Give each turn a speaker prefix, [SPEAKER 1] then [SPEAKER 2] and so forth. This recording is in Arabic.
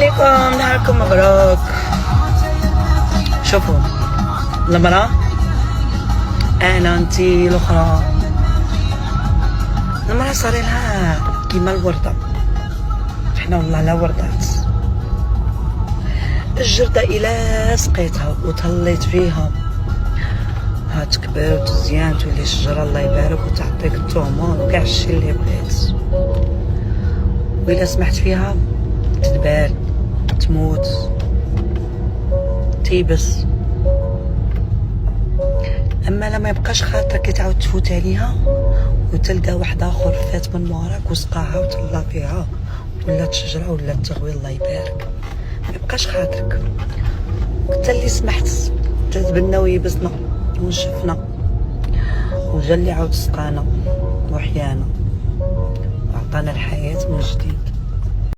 [SPEAKER 1] عليكم، نهاركم مبروك. شوفوا المرأة انا انتي الاخرى، المرأة صار لها كيما الوردة، حنا والله لا وردات. الجردة الى سقيتها وتهليت فيها هتكبر وتزيان تولي شجرة الله يبارك وتعطيك الطومون وكاع الشي اللي بغيت. وإلا سمحت فيها تدبال تموت تيبس. اما لما يبقاش خاطرك تعاود تفوت عليها وتلقى واحد اخر فات من موراك وسقاها وتهلا فيها ولات شجره ولات تغوي الله يبارك، ما يبقاش خاطرك. انت اللي سمحت تتبنى ويبسنا ونشفنا وجا اللي عاود سقانا وحيانا وعطانا الحياه من جديد.